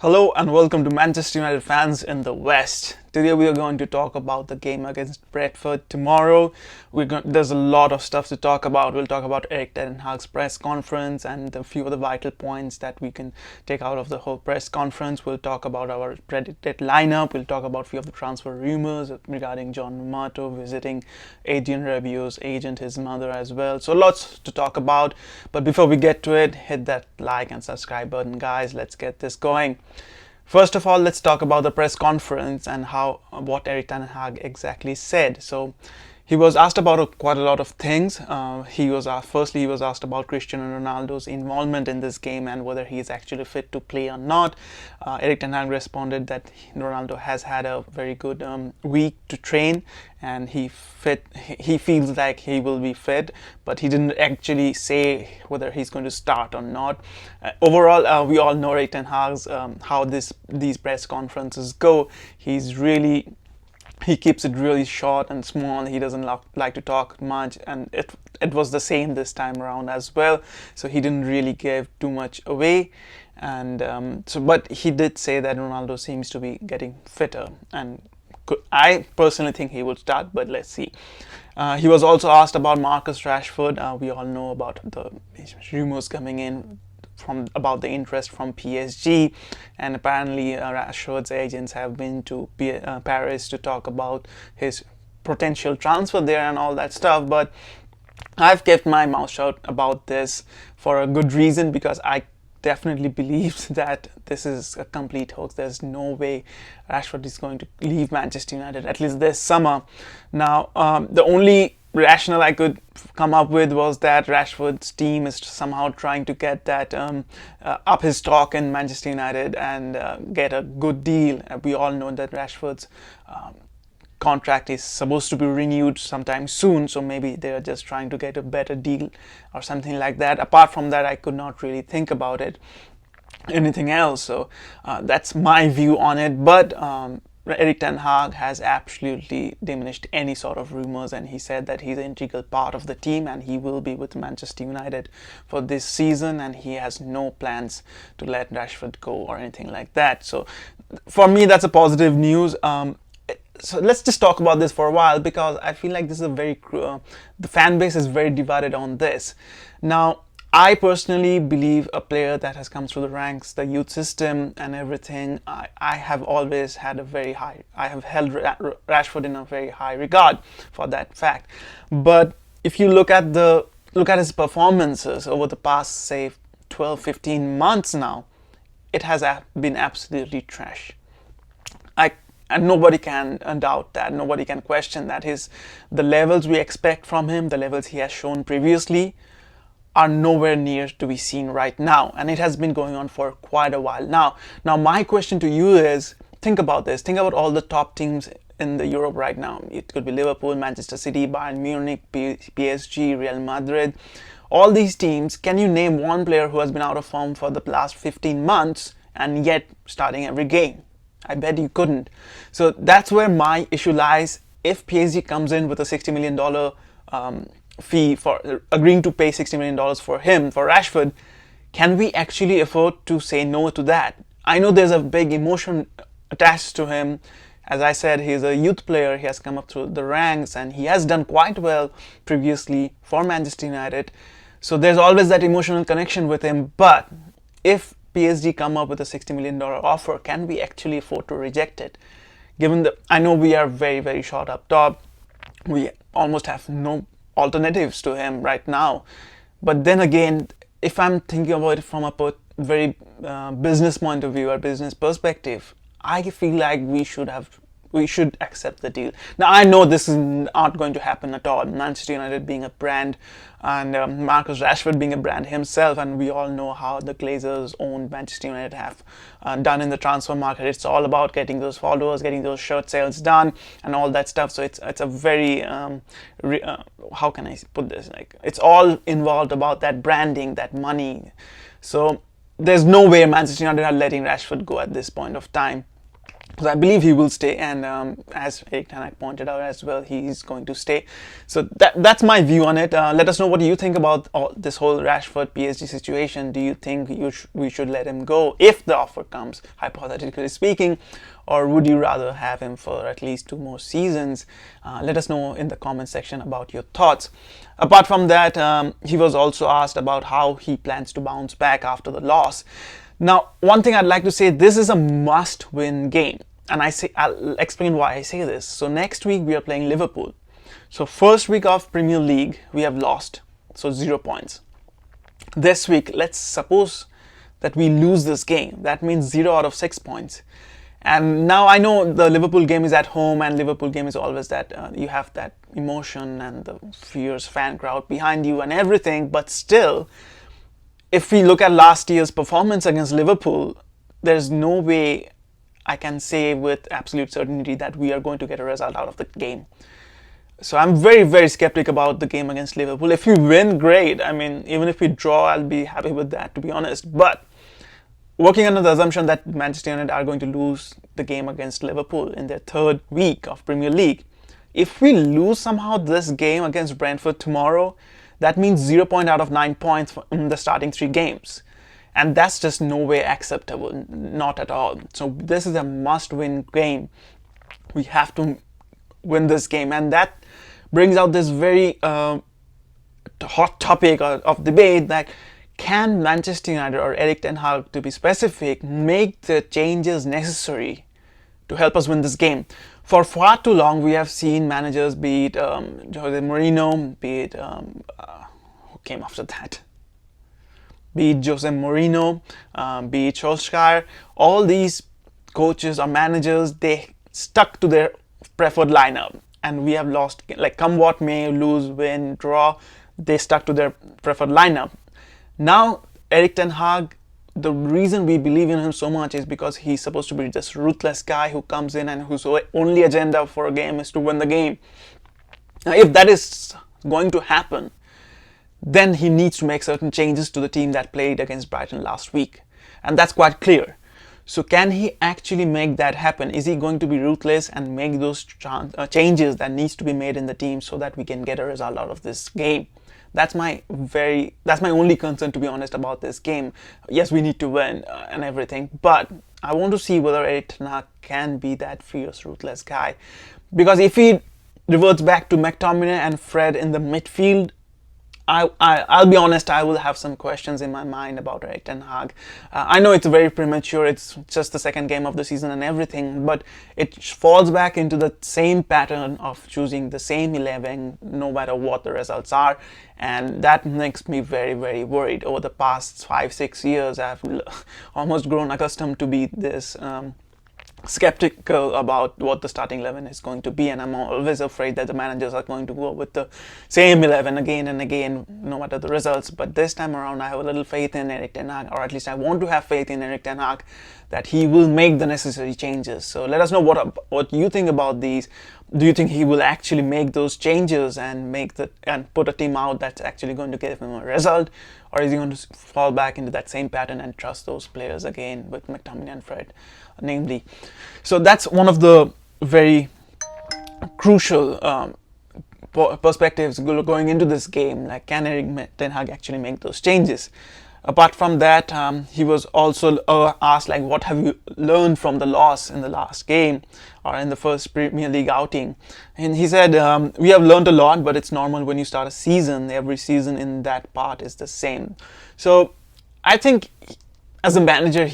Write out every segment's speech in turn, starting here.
Hello and welcome to Manchester United fans in the West. Today we are going to talk about the game against Brentford tomorrow. There's a lot of stuff to talk about. We'll talk about Erik ten Hag's press conference and a few of the vital points that we can take out of the whole press conference. We'll talk about our predicted lineup. We'll talk about a few of the transfer rumors regarding John Mato visiting Adrian Rabiot's agent, his mother as well. So lots to talk about. But before we get to it, hit that like and subscribe button, guys. Let's get this going. First of all, let's talk about the press conference and what Erik ten Hag exactly said. So he was asked about quite a lot of things. Firstly, he was asked about Cristiano Ronaldo's involvement in this game and whether he is actually fit to play or not. Erik ten Hag responded that Ronaldo has had a very good week to train and he feels like he will be fit, but he didn't actually say whether he's going to start or not. Overall, we all know Erik ten Hag's how these press conferences go. He keeps it really short and small. He doesn't like to talk much, and it was the same this time around as well. So he didn't really give too much away, and but he did say that Ronaldo seems to be getting fitter, and I personally think he will start, but let's see. He was also asked about Marcus Rashford. We all know about the rumors coming in about the interest from PSG, and apparently Rashford's agents have been to Paris to talk about his potential transfer there and all that stuff. But I've kept my mouth shut about this for a good reason, because I definitely believe that this is a complete hoax. There's no way Rashford is going to leave Manchester United, at least this summer. Now, the only rationale I could come up with was that Rashford's team is somehow trying to get that up his stock in Manchester United and get a good deal. We all know that Rashford's contract is supposed to be renewed sometime soon, so maybe they're just trying to get a better deal or something like that. Apart from that, I could not really think about anything else. So that's my view on it. But Erik ten Hag has absolutely diminished any sort of rumors, and he said that he's an integral part of the team and he will be with Manchester United for this season, and he has no plans to let Rashford go or anything like that. So for me, that's a positive news. So let's just talk about this for a while, because I feel like this is the fan base is very divided on this. Now, I personally believe a player that has come through the ranks, the youth system and everything, I have always had I have held Rashford in a very high regard for that fact. But if you look at his performances over the past, say, 12-15 months now, it has been absolutely trash. And nobody can doubt that. Nobody can question that. The levels we expect from him, the levels he has shown previously, are nowhere near to be seen right now, and it has been going on for quite a while now. Now, my question to you is, think about this. Think about all the top teams in the Europe right now. It could be Liverpool, Manchester City, Bayern Munich, PSG, Real Madrid. All these teams, can you name one player who has been out of form for the last 15 months and yet starting every game? I bet you couldn't. So that's where my issue lies. If PSG comes in with a $60 million fee for agreeing to pay $60 million for Rashford, can we actually afford to say no to that? I know there's a big emotion attached to him. As I said, he's a youth player. He has come up through the ranks and he has done quite well previously for Manchester United. So there's always that emotional connection with him. But if PSG come up with a $60 million offer, can we actually afford to reject it? I know we are very, very short up top. We almost have no alternatives to him right now. But then again, if I'm thinking about it from a very business point of view or business perspective, I feel like we should accept the deal. Now, I know this is not going to happen at all. Manchester United being a brand and Marcus Rashford being a brand himself, and we all know how the Glazers owned Manchester United have done in the transfer market. It's all about getting those followers, getting those shirt sales done and all that stuff. So it's a very how can I put this, like, it's all involved about that branding, that money. So there's no way Manchester United are letting Rashford go at this point of time. because I believe he will stay, and as Erik Ten Hag pointed out as well, he's going to stay. So that's my view on it. Let us know what do you think about this whole Rashford PSG situation. Do you think we should let him go if the offer comes, hypothetically speaking, or would you rather have him for at least 2 more seasons? Let us know in the comment section about your thoughts. Apart from that, he was also asked about how he plans to bounce back after the loss. Now, one thing I'd like to say, this is a must-win game. And I'll explain why I say this. So next week we are playing Liverpool. So first week of Premier League we have lost, so 0 points. This week, let's suppose that we lose this game. That means 0 out of 6 points. And now I know the Liverpool game is at home, and Liverpool game is always that you have that emotion and the fierce fan crowd behind you and everything. But still, if we look at last year's performance against Liverpool, there's no way I can say with absolute certainty that we are going to get a result out of the game. So I'm very, very skeptic about the game against Liverpool. If we win, great. I mean, even if we draw, I'll be happy with that, to be honest. But working under the assumption that Manchester United are going to lose the game against Liverpool in their 3rd week of Premier League, if we lose somehow this game against Brentford tomorrow, that means 0 point out of 9 points in the starting 3 games. And that's just no way acceptable, not at all. So this is a must-win game. We have to win this game. And that brings out this very hot topic of debate, that can Manchester United, or Erik Ten Hag to be specific, make the changes necessary to help us win this game? For far too long, we have seen managers, be it Jose Mourinho, be it, who came after that? Be it Jose Mourinho, be it Solskjaer, all these coaches or managers, they stuck to their preferred lineup. And we have lost, like come what may, lose, win, draw, they stuck to their preferred lineup. Now, Erik Ten Hag, the reason we believe in him so much is because he's supposed to be this ruthless guy who comes in and whose only agenda for a game is to win the game. Now, if that is going to happen, then he needs to make certain changes to the team that played against Brighton last week. And that's quite clear. So can he actually make that happen? Is he going to be ruthless and make those changes that needs to be made in the team so that we can get a result out of this game? That's my only concern, to be honest, about this game. Yes, we need to win and everything, but I want to see whether Erik Ten Hag can be that fierce, ruthless guy. Because if he reverts back to McTominay and Fred in the midfield, I'll be honest, I will have some questions in my mind about Erik Ten Hag. I know it's very premature, it's just the 2nd game of the season and everything, but it falls back into the same pattern of choosing the same 11 no matter what the results are, and that makes me very, very worried. Over the past 5-6 years, I've almost grown accustomed to be this skeptical about what the starting 11 is going to be, and I'm always afraid that the managers are going to go with the same 11 again and again, no matter the results. But this time around, I have a little faith in Erik Ten Hag, or at least I want to have faith in Erik Ten Hag, that he will make the necessary changes. So let us know what you think about these. Do you think he will actually make those changes and put a team out that's actually going to give him a result, or is he going to fall back into that same pattern and trust those players again with McTominay and Fred, namely? So that's one of the very crucial perspectives going into this game. Like, can Erik Ten Hag actually make those changes? Apart from that, he was also asked, like, what have you learned from the loss in the last game or in the first Premier League outing? And he said, we have learned a lot, but it's normal when you start a season. Every season in that part is the same. So I think as a manager,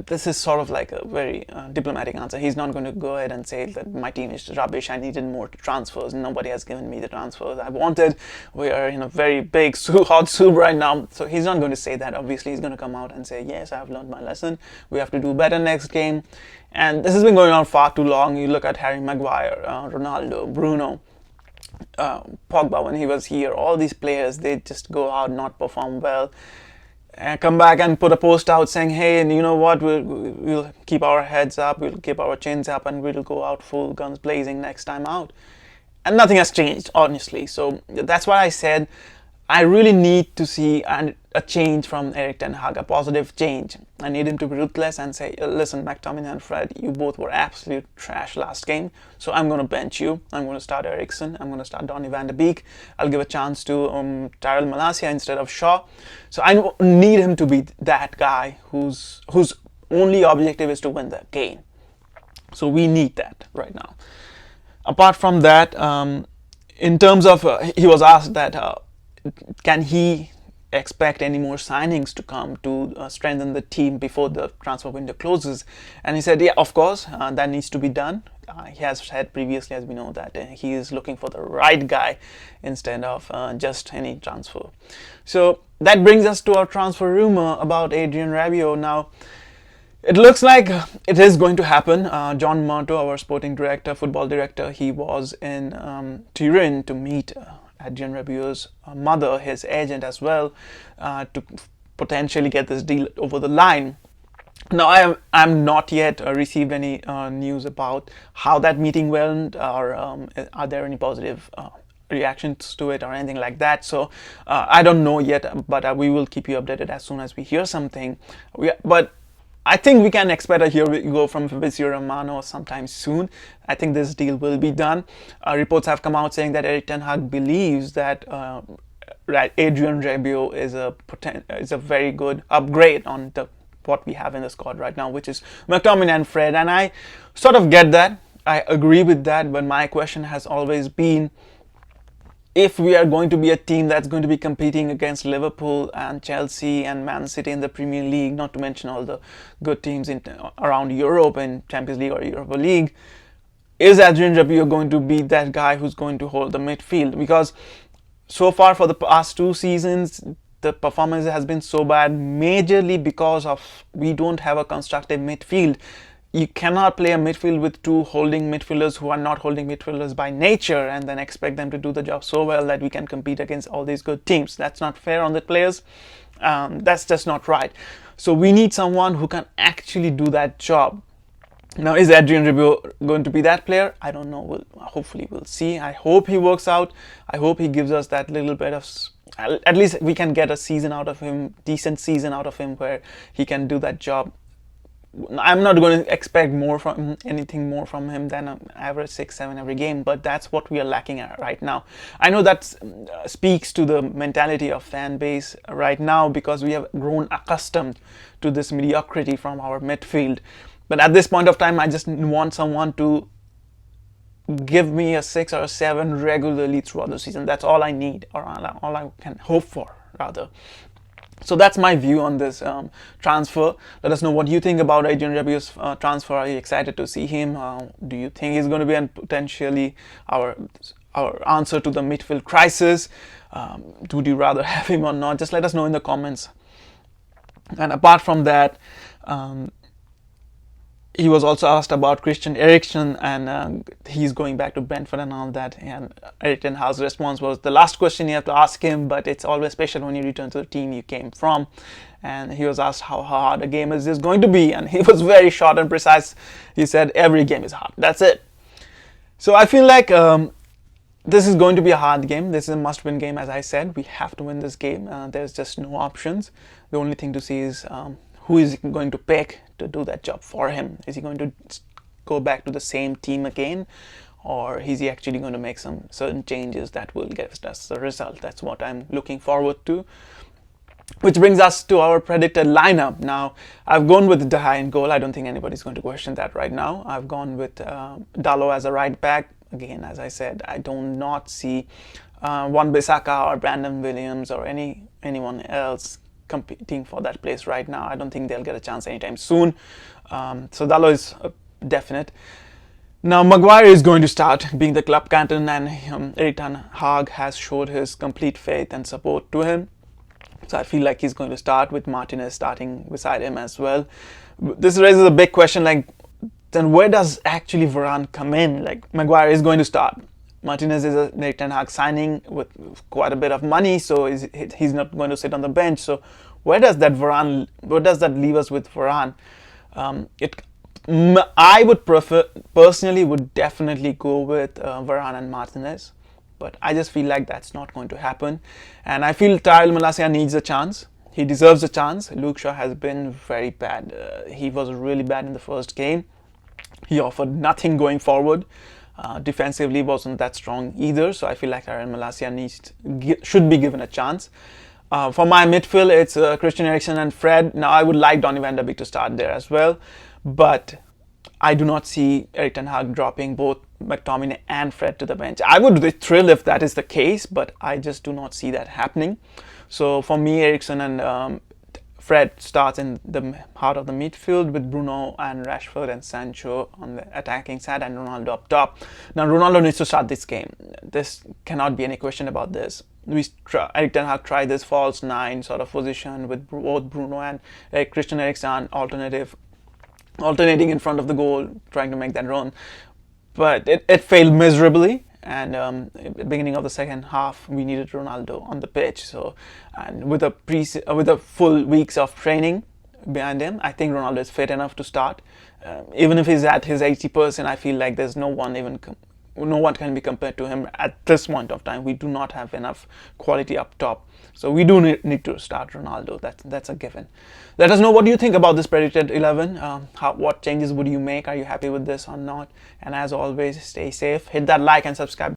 this is sort of like a very diplomatic answer. He's not going to go ahead and say that my team is rubbish, I needed more transfers, nobody has given me the transfers I wanted, we are in a very big hot soup right now. So he's not going to say that. Obviously, he's going to come out and say, yes, I have learned my lesson, we have to do better next game. And this has been going on far too long. You look at Harry Maguire, Ronaldo, Bruno, Pogba when he was here, all these players, they just go out, not perform well, and come back and put a post out saying, hey, and you know what, we'll keep our heads up, we'll keep our chins up, and we'll go out full guns blazing next time out. And nothing has changed, honestly. So that's why I said I really need to see a change from Erik ten Hag, a positive change. I need him to be ruthless and say, listen, McTominay and Fred, you both were absolute trash last game, so I'm going to bench you. I'm going to start Eriksen. I'm going to start Donny van de Beek. I'll give a chance to Tyrell Malacia instead of Shaw. So I need him to be that guy whose only objective is to win the game. So we need that right now. Apart from that, in terms of, he was asked that can he expect any more signings to come to strengthen the team before the transfer window closes, and he said, yeah, of course, that needs to be done. He has said previously, as we know, that he is looking for the right guy instead of just any transfer. So that brings us to our transfer rumor about Adrien Rabiot. Now, it looks like it is going to happen. John Marto, our sporting director, football director, he was in Turin to meet Adrien Rabiot's mother, his agent as well, to potentially get this deal over the line. Now, I'm not yet received any news about how that meeting went, or are there any positive reactions to it or anything like that. So I don't know yet, but we will keep you updated as soon as we hear something. But I think we can expect a here we go from Fabrizio Romano sometime soon. I think this deal will be done. Reports have come out saying that Erik ten Hag believes that Adrien Rabiot is a very good upgrade on what we have in the squad right now, which is McTominay and Fred. And I sort of get that. I agree with that. But my question has always been, if we are going to be a team that's going to be competing against Liverpool and Chelsea and Man City in the Premier League, not to mention all the good teams around Europe in Champions League or Europa League, is Adrien Rabiot going to be that guy who's going to hold the midfield? Because so far for the past 2 seasons, the performance has been so bad, majorly because of we don't have a constructive midfield. You cannot play a midfield with 2 holding midfielders who are not holding midfielders by nature and then expect them to do the job so well that we can compete against all these good teams. That's not fair on the players. That's just not right. So we need someone who can actually do that job. Now, is Adrien Rabiot going to be that player? I don't know. Hopefully we'll see. I hope he works out. I hope he gives us that little bit of, at least we can get a season out of him, decent season out of him where he can do that job. I'm not going to expect anything more from him than an average 6-7 every game, but that's what we are lacking at right now. I know that speaks to the mentality of fan base right now because we have grown accustomed to this mediocrity from our midfield. But at this point of time, I just want someone to give me a 6 or a 7 regularly throughout the season. That's all I need, or all I can hope for, rather. So that's my view on this transfer. Let us know what you think about Adrien Rabiot's transfer. Are you excited to see him? Do you think he's going to be potentially our answer to the midfield crisis? Would you rather have him or not? Just let us know in the comments. And apart from that, he was also asked about Christian Eriksen and he's going back to Brentford and all that. And Erik ten Hag's response was, the last question you have to ask him, but it's always special when you return to the team you came from. And he was asked how hard a game is this going to be, and he was very short and precise. He said, every game is hard. That's it. So I feel like this is going to be a hard game. This is a must-win game, as I said. We have to win this game. There's just no options. The only thing to see is who is he going to pick to do that job for him? Is he going to go back to the same team again? Or is he actually going to make some certain changes that will get us the result? That's what I'm looking forward to. Which brings us to our predicted lineup. Now, I've gone with De Gea in goal. I don't think anybody's going to question that right now. I've gone with Dalot as a right back. Again, as I said, I do not see Wan-Bissaka or Brandon Williams or anyone else competing for that place right now. I don't think they'll get a chance anytime soon. So Dalot is definite. Now Maguire is going to start, being the club captain, and Erik ten Hag has showed his complete faith and support to him. So I feel like he's going to start, with Martinez starting beside him as well. This raises a big question, like, then where does actually Varane come in? Like, Maguire is going to start. Martinez is a Erik ten Hag signing with quite a bit of money, so he's not going to sit on the bench. So where does that leave us with Varane? I would prefer, personally, would definitely go with Varane and Martinez. but I just feel like that's not going to happen. And I feel Tyrell Malacia needs a chance. He deserves a chance. Luke Shaw has been very bad. He was really bad in the first game. He offered nothing going forward. Defensively wasn't that strong either. So I feel like Tyrell Malacia should be given a chance. For my midfield, it's Christian Eriksen and Fred. Now, I would like Donny van der Beek to start there as well, but I do not see Erik ten Hag dropping both McTominay and Fred to the bench. I would be thrilled if that is the case, but I just do not see that happening. So for me, Eriksen and Fred starts in the heart of the midfield with Bruno and Rashford and Sancho on the attacking side and Ronaldo up top. Now, Ronaldo needs to start this game. This cannot be any question about this. Erik ten Hag tried this false nine sort of position with both Bruno and Christian Eriksen alternating in front of the goal, trying to make that run. But it failed miserably. And at the beginning of the second half, we needed Ronaldo on the pitch. So, and with a full weeks of training behind him, I think Ronaldo is fit enough to start. Even if he's at his 80%, I feel like there's no one can be compared to him at this point of time. We do not have enough quality up top. So we do need to start Ronaldo. That's a given. Let us know what do you think about this predicted 11. What changes would you make? Are you happy with this or not? And as always, stay safe. Hit that like and subscribe